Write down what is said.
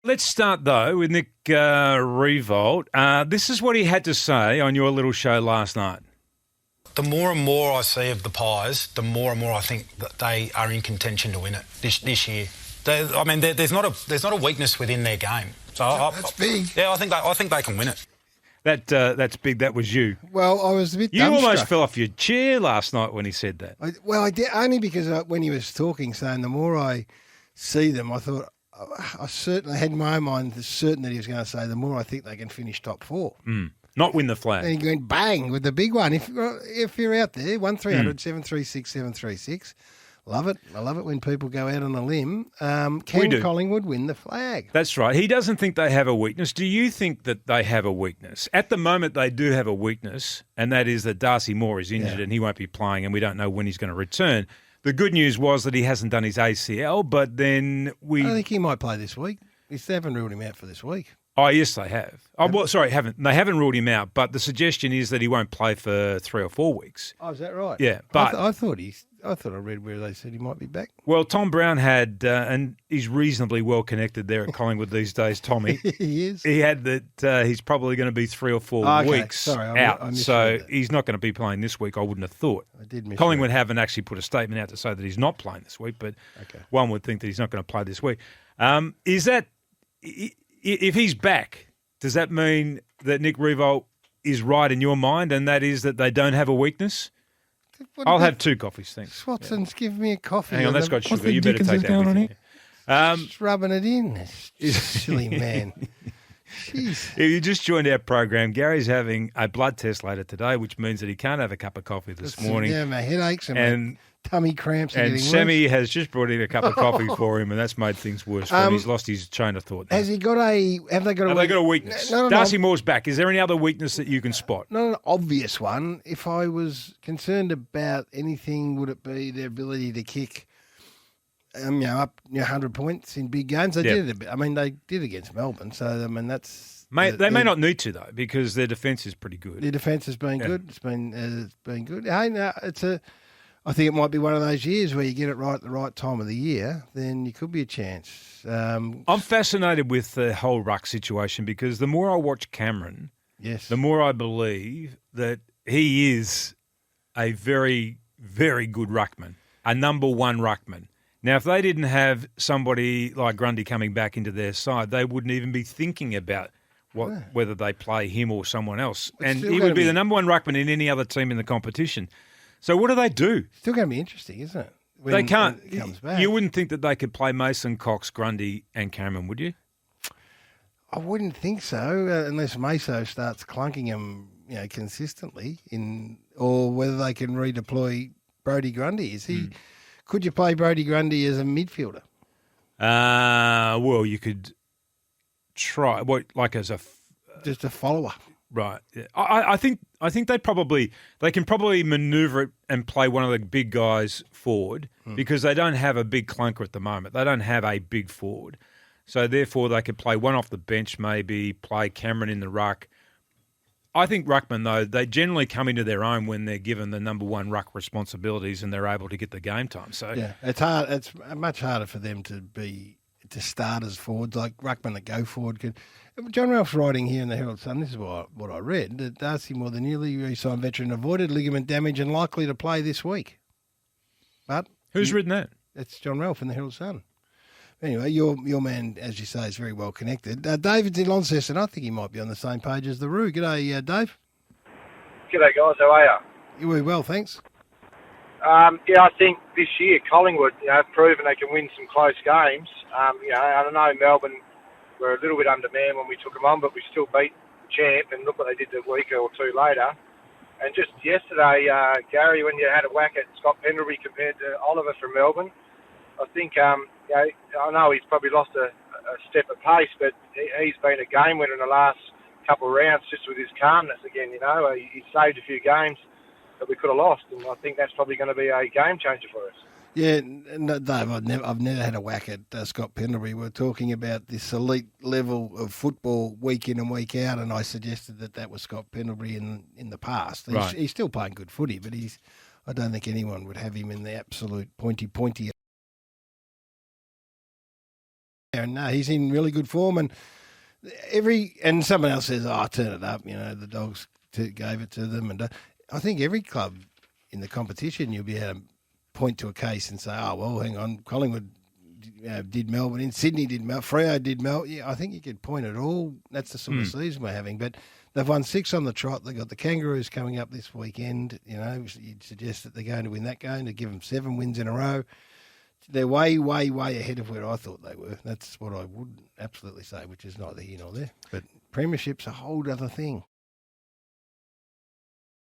Let's start, though, with Nick Revolt. This is what he had to say on your little show last night. The more and more I see of the Pies, the more and more I think that they are in contention to win it this year. There's not a weakness within their game. So that's big. Yeah, I think they can win it. That's big. That was you. Well, I was a bit You dumbstruck. almost fell off your chair last night when he said that. I did, only because when he was talking, saying the more I see them, I thought, I certainly had in my own mind certain that he was going to say the more I think they can finish top four. Not win the flag. And he went bang with the big one. If you're out there, 1300 736 736. Love it. I love it when people go out on a limb. Can Collingwood win the flag? That's right. He doesn't think they have a weakness. Do you think that they have a weakness? At the moment, they do have a weakness, and that is that Darcy Moore is injured and he won't be playing, and we don't know when he's going to return. The good news was that he hasn't done his ACL, but then I think he might play this week. They haven't ruled him out for this week. Oh, yes, they have. They haven't ruled him out, but the suggestion is that he won't play for 3 or 4 weeks. Oh, is that right? Yeah, but I thought I read where they said he might be back. Well, Tom Brown had, and he's reasonably well connected there at Collingwood these days, Tommy. He is. He had that he's probably going to be 3 or 4 weeks out. I so that. He's not going to be playing this week, I wouldn't have thought. I did miss Collingwood haven't actually put a statement out to say that he's not playing this week, but one would think that he's not going to play this week. Is that, if he's back, does that mean that Nick Revolt is right in your mind, and that is that they don't have a weakness? I'll have 2 coffees, thanks. Swatson's give me a coffee. Hang on, that's got sugar. You better take that with you. Just rubbing it in. Silly man. Jeez. If you just joined our program, Gary's having a blood test later today, which means that he can't have a cup of coffee this morning. Yeah, my headaches and my tummy cramps are getting Sammy worse. has just brought in a cup of coffee for him, and that's made things worse for him. He's lost his train of thought now. Have they got a weakness? No. Darcy Moore's back. Is there any other weakness that you can spot? Not an obvious one. If I was concerned about anything, would it be their ability to kick up 100 points in big games? They did it a bit. I mean, they did against Melbourne, so I mean that's. They may not need to though, because their defence is pretty good. Their defence has been good. It's been good. Hey, no, I think it might be one of those years where you get it right at the right time of the year, then you could be a chance. I'm fascinated with the whole ruck situation because the more I watch Cameron, the more I believe that he is a very, very good ruckman, a number one ruckman. Now, if they didn't have somebody like Grundy coming back into their side, they wouldn't even be thinking about whether they play him or someone else. And he would be the number one ruckman in any other team in the competition. So what do they do? Still going to be interesting, isn't it? They can't. When it comes back. You wouldn't think that they could play Mason, Cox, Grundy and Cameron, would you? I wouldn't think so, unless Meso starts clunking them, consistently, or whether they can redeploy Brodie Grundy. Could you play Brodie Grundy as a midfielder? Well, you could try. Just a follower. Right. Yeah. I think they can probably manoeuvre it and play one of the big guys forward because they don't have a big clunker at the moment. They don't have a big forward. So therefore they could play one off the bench, maybe play Cameron in the ruck. I think ruckmen, though, they generally come into their own when they're given the number one ruck responsibilities and they're able to get the game time. So yeah, it's hard. It's much harder for them to start as forwards, like ruckmen that go forward could. John Ralph's writing here in the Herald Sun, this is what I read, that Darcy Moore, the newly re-signed veteran, avoided ligament damage and likely to play this week. But who's written that? It's John Ralph in the Herald Sun. Anyway, your man, as you say, is very well connected. David's in Launceston. I think he might be on the same page as the Roo. G'day, Dave. G'day, guys. How are you? You're well, thanks. I think this year Collingwood, have proven they can win some close games. I don't know, Melbourne were a little bit undermanned when we took them on, but we still beat the champ, and look what they did a week or two later. And just yesterday, Gary, when you had a whack at Scott Pendlebury compared to Oliver from Melbourne, I think, I know he's probably lost a step of pace, but he's been a game winner in the last couple of rounds just with his calmness again, He saved a few games that we could have lost, and I think that's probably going to be a game changer for us. Yeah, no, Dave, I've never had a whack at Scott Pendlebury. We're talking about this elite level of football week in and week out, and I suggested that was Scott Pendlebury in the past. He's still playing good footy, but I don't think anyone would have him in the absolute pointy And no, he's in really good form, and someone else says, "Oh, turn it up." The Dogs gave it to them, and I think every club in the competition you'll be able to point to a case and say, "Oh, well, hang on, Collingwood did Melbourne, in Sydney did Melbourne, Freo did Melbourne." Yeah, I think you could point at all. That's the sort of season we're having, but they've won 6 on the trot. They've got the Kangaroos coming up this weekend. You'd suggest that they're going to win that game to give them 7 wins in a row. They're way, way, way ahead of where I thought they were. That's what I would absolutely say, which is neither here nor there. But premiership's a whole other thing.